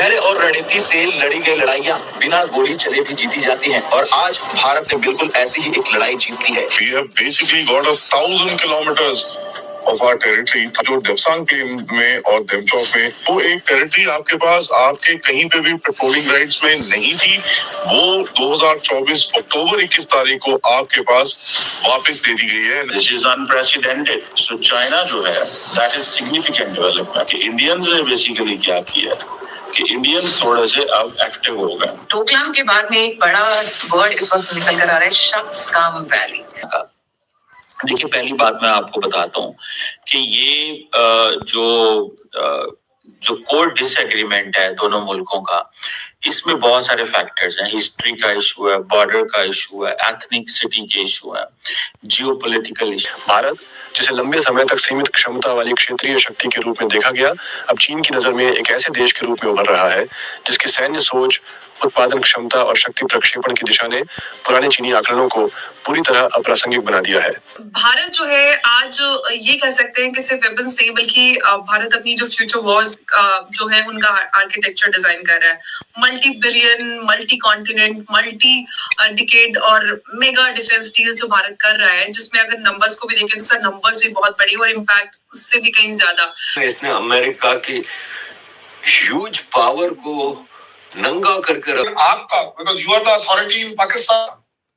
धैर्य और रणनीति से लड़ी गई लड़ाइयाँ बिना गोली चले भी जीती जाती हैं और आज भारत ने बिल्कुल ऐसी ही एक लड़ाई जीत ली है। We have basically got 1,000 kilometers of our territory जो देवसांग प्लेन में और देवचौक में, वो एक टेरिटरी आपके पास आपके कहीं पे भी पेट्रोलिंग राइट्स में नहीं थी, वो 2024 अक्टूबर 21 तारीख को आपके पास वापस दे दी गई है। This is unprecedented. So China जो है, that is significant development. कि इंडियंस ने बेसिकली क्या किया कि इंडियंस थोड़े से अब एक्टिव हो गए। डोकलाम के बाद में एक बड़ा वर्ड इस वक्त निकल कर आ रहा है, शक्सगाम वैली। देखिए, पहली बात मैं आपको बताता हूँ कि ये जो कोर डिसएग्रीमेंट है दोनों मुल्कों का, इसमें बहुत सारे फैक्टर्स हैं। हिस्ट्री का इशू है, बॉर्डर का इशू है, एथनिसिटी के इशू है, जियोपॉलिटिकल इशू। भारत जिसे लंबे समय तक सीमित क्षमता वाली क्षेत्रीय शक्ति के रूप में देखा गया, अब चीन की नजर में एक ऐसे देश के रूप में उभर रहा है जिसकी सैन्य सोच, उत्पादन क्षमता और शक्ति प्रक्षेपण की दिशा ने पुराने चीनी आकलनों को पूरी तरह अप्रासंगिक बना दिया है। भारत जो है आज ये कह सकते हैं कि सिर्फ वेपन्स नहीं बल्कि भारत अपनी जो फ्यूचर वॉर्स जो है उनका आर्किटेक्चर डिजाइन कर रहा है। Multi billion, multi continent, multi decade और मेगा डिफेंस डील जो भारत कर रहा है, जिसमें अगर नंबर्स को भी देखें तो सर नंबर्स भी बहुत बड़ी और इम्पैक्ट उससे भी कहीं ज्यादा। इसने अमेरिका की ह्यूज पावर को नंगा करके आपका, because you are the authority in Pakistan,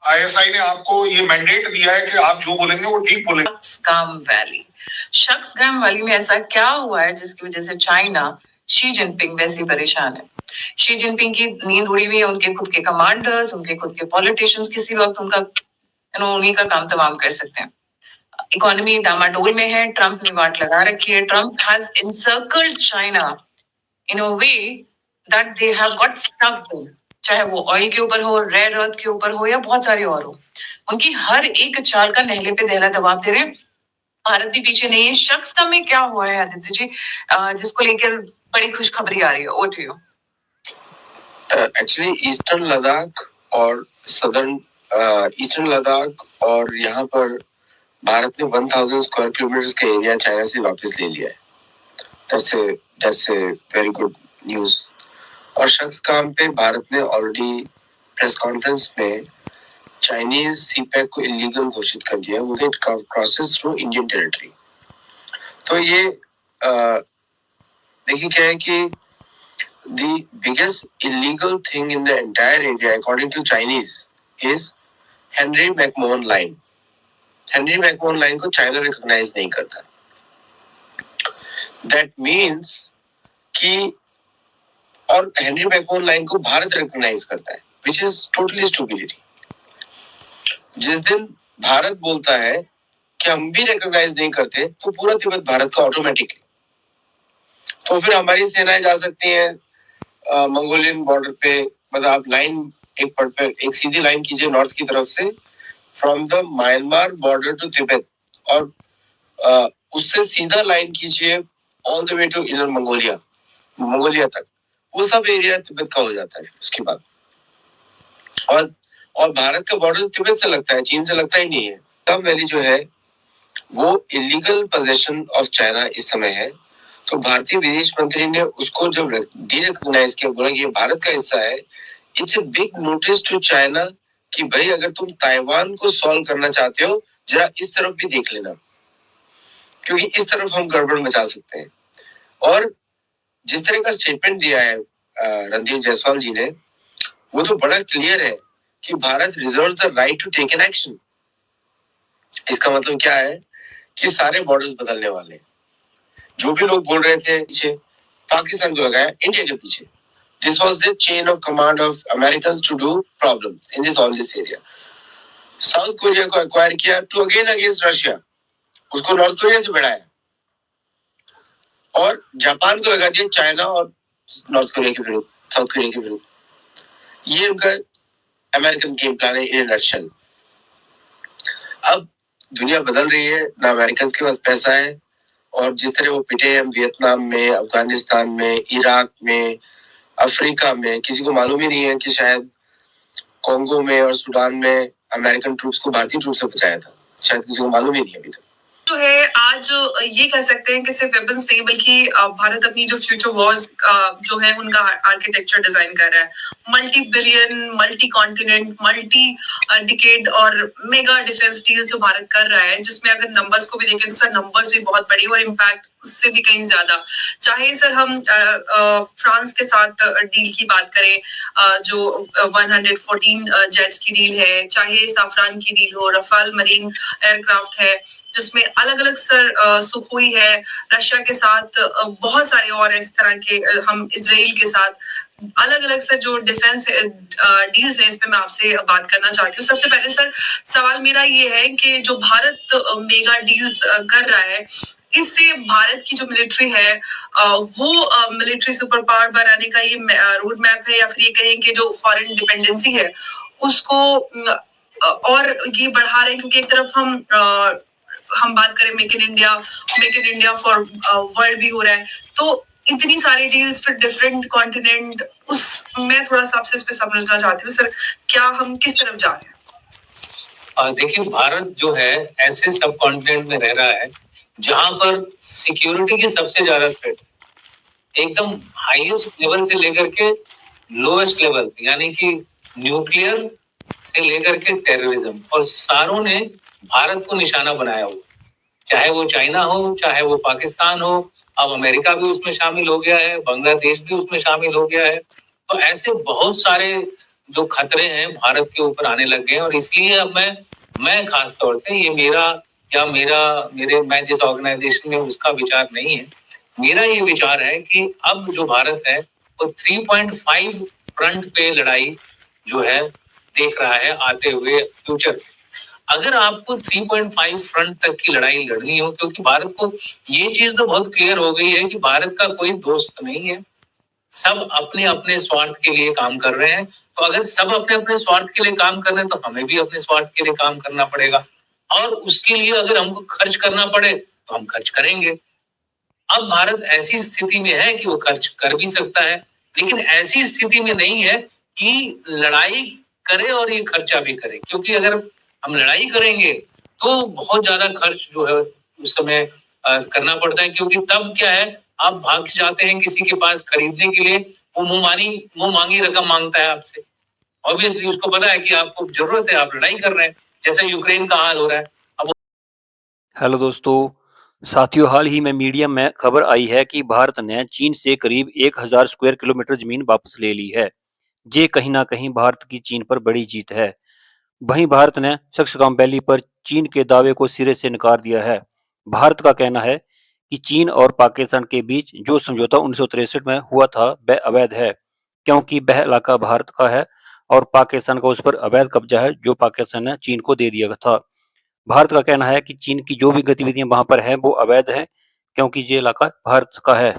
ISI ने आपको ये मैंडेट दिया है कि आप जो बोलेंगे वो ठीक बोलेंगे। शक्सगाम वैली में ऐसा क्या हुआ है जिसकी वजह से चाइना, शी जिनपिंग वैसे परेशान है। शी जिनपिंग की नींद उड़ी हुई है, उनके खुद के कमांडर्स, उनके खुद के पॉलिटिशियंस किसी वक्त उनका उन्हीं का काम तमाम कर सकते हैं। इकोनॉमी डामाडोल में है, ट्रंप ने वाट लगा रखी है। Trump has encircled China in a way that they have got stuck in, चाहे वो ऑयल के ऊपर हो, रेयर अर्थ के ऊपर हो या बहुत सारे और हो, उनकी हर एक चाल का नहले पे दहला दबाव दे रहे हैं। भारत भी पीछे नहीं है। शक्सगाम में क्या हुआ है आदित्य जी, जिसको लेकर बड़ी खुशखबरी आ रही है? Over to you. Actually eastern Ladakh और सदर्न ईस्टर्न लद्दाख और यहाँ पर भारत ने 1000 स्क्वायर किलोमीटर का एरिया चाइना से वापस ले लिया है। That's a very good news। और शक्सगाम पे भारत ने ऑलरेडी प्रेस कॉन्फ्रेंस में चाइनीज सीपैक को इलीगल घोषित कर दिया, वो it crosses through Indian territory. तो ये देखिए क्या है कि the biggest illegal thing in the entire area according to Chinese is Henry McMahon line. Henry McMahon line को चाइना रिकॉग्नाइज नहीं करता। दैट मीन्स कि और हेनरी मैकमोहन लाइन को भारत रिकॉग्नाइज करता है, विच इज टोटली स्टूपिडिटी। जिस दिन भारत बोलता है कि हम भी रिकॉग्नाइज नहीं करते, तो पूरा तिब्बत भारत का ऑटोमेटिकली। तो फिर हमारी सेनाएं जा सकती हैं मंगोलियन बॉर्डर पे, मतलब आप लाइन एक सीधी लाइन कीजिए नॉर्थ की तरफ से, from the Myanmar border to Tibet, और उससे सीधा लाइन कीजिए all the way to inner Mongolia तक। वो सब एरिया तिब्बत का हो जाता है उसके बाद। और भारत का बॉर्डर तिब्बत से लगता है, चीन से लगता ही नहीं है। शक्सगाम वैली जो है वो इलीगल पोजीशन ऑफ चाइना इस समय है। तो भारतीय विदेश मंत्री ने उसको जब डीरिकॉग्नाइज किया, बोला कि ये भारत का हिस्सा है, it's a big notice to China कि भाई अगर तुम ताइवान को सॉल्व करना चाहते हो, जरा इस तरफ भी देख लेना, क्योंकि इस तरफ हम गड़बड़ मचा सकते हैं। और जिस तरह का स्टेटमेंट दिया है रणधीर जायसवाल जी ने, वो तो बड़ा क्लियर है कि Bharat reserves the right to take an action. इसका मतलब क्या है कि सारे बॉर्डर्स बदलने वाले। जो भी लोग बोल रहे थे पीछे पाकिस्तान को लगाया, इंडिया के पीछे। This was the chain of command of Americans to do problems in this all this area. South Korea को एक्वायर किया टू अगेन अगेंस्ट रशिया, उसको नॉर्थ कोरिया से भिड़ाया, और जापान को लगा दिया चाइना और नॉर्थ कोरिया के विरुद्ध, साउथ कोरिया के विरुद्ध। ये उनका अमेरिकन गेम प्लान है इन नटशेल। अब दुनिया बदल रही है, ना अमेरिकन के पास पैसा है, और जिस तरह वो पिटे हैं वियतनाम में, अफगानिस्तान में, इराक में, अफ्रीका में, किसी को मालूम ही नहीं है कि शायद कॉन्गो में और सूडान में अमेरिकन ट्रूप्स को भारतीय ट्रूप से बचाया था, शायद किसी को मालूम ही नहीं अभी तक। जो है आज ये कह सकते हैं कि सिर्फ वेपन्स नहीं बल्कि भारत अपनी जो फ्यूचर वॉर्स जो है उनका आर्किटेक्चर डिजाइन कर रहा है। Multi billion, multi continent, multi decade और मेगा डिफेंस डील जो भारत कर रहा है, जिसमें अगर नंबर्स को भी देखें तो सर नंबर्स भी बहुत बड़ी और इम्पैक्ट उससे भी कहीं ज्यादा। चाहे सर हम फ्रांस के साथ डील की बात करें, जो 114 जेट्स की डील है, चाहे साफरान की डील हो, रफाल मरीन एयरक्राफ्ट है, जिसमें अलग अलग सर सुखोई है, रशिया के साथ बहुत सारे और इस तरह के हम इसराइल के साथ अलग अलग सर जो डिफेंस डील्स है, इस पे मैं आपसे बात करना चाहती हूँ। सबसे पहले सर सवाल मेरा ये है कि जो भारत मेगा डील्स कर रहा है, इससे भारत की जो मिलिट्री है वो मिलिट्री सुपर पावर बनाने का ये रोड मैप है, या फिर ये कहें कि जो फॉरेन डिपेंडेंसी है उसको और ये बढ़ा रहे हैं, क्योंकि एक तरफ हम बात करें make in India for world भी हो रहा है, तो इतनी सारी डील्स फिर डिफरेंट कॉन्टिनेंट, उस मैं थोड़ा सा आपसे इस पे समझना चाहती हूँ सर, क्या हम किस तरफ जा रहे हैं? देखिए, भारत जो है ऐसे सब कॉन्टिनेंट में रह रहा है जहां पर सिक्योरिटी की सबसे ज्यादा थ्रेट एकदम हाईएस्ट लेवल से लेकर के लोएस्ट लेवल, यानी कि न्यूक्लियर से लेकर के टेररिज्म, और सारों ने भारत को निशाना बनाया हुआ, चाहे वो चाइना हो, चाहे वो पाकिस्तान हो, अब अमेरिका भी उसमें शामिल हो गया है, बांग्लादेश भी उसमें शामिल हो गया है। तो ऐसे बहुत सारे जो खतरे हैं भारत के ऊपर आने लग गए हैं, और इसलिए अब मैं खास तौर से ये मैं जिस ऑर्गेनाइजेशन में उसका विचार नहीं है, मेरा ये विचार है कि अब जो भारत है वो 3.5 फ्रंट पे लड़ाई जो है देख रहा है आते हुए फ्यूचर। अगर आपको 3.5 फ्रंट तक की लड़ाई लड़नी हो, क्योंकि भारत को ये चीज तो बहुत क्लियर हो गई है कि भारत का कोई दोस्त नहीं है, सब अपने अपने स्वार्थ के लिए काम कर रहे हैं। तो अगर सब अपने अपने स्वार्थ के लिए काम कर रहे हैं तो हमें भी अपने स्वार्थ के लिए काम करना पड़ेगा, और उसके लिए अगर हमको खर्च करना पड़े तो हम खर्च करेंगे। अब भारत ऐसी स्थिति में है कि वो खर्च कर भी सकता है, लेकिन ऐसी स्थिति में नहीं है कि लड़ाई करे और ये खर्चा भी करे, क्योंकि अगर हम लड़ाई करेंगे तो बहुत ज्यादा खर्च जो है उस समय करना पड़ता है, क्योंकि तब क्या है, आप भाग जाते हैं किसी के पास खरीदने के लिए, वो मुंह मांगी रकम मांगता है आपसे। ऑब्वियसली उसको पता है कि आपको जरूरत है, आप लड़ाई कर रहे हैं, जैसा यूक्रेन का हाल हो रहा है। अब हेलो दोस्तों, साथियों, हाल ही में मीडिया में खबर आई है कि भारत ने चीन से करीब 1000 स्क्वायर किलोमीटर जमीन वापस ले ली है। ये कहीं ना कहीं भारत की चीन पर बड़ी जीत है। वहीं भारत ने सक्सकाम वैली पर चीन के दावे को सिरे से नकार दिया है। भारत का कहना है कि चीन और पाकिस्तान के बीच जो समझौता 1963 में हुआ था वह अवैध है, क्योंकि वह इलाका भारत का है और पाकिस्तान का उस पर अवैध कब्जा है जो पाकिस्तान ने चीन को दे दिया था। भारत का कहना है कि चीन की जो भी गतिविधियां वहां पर है वो अवैध है, क्योंकि ये इलाका भारत का है।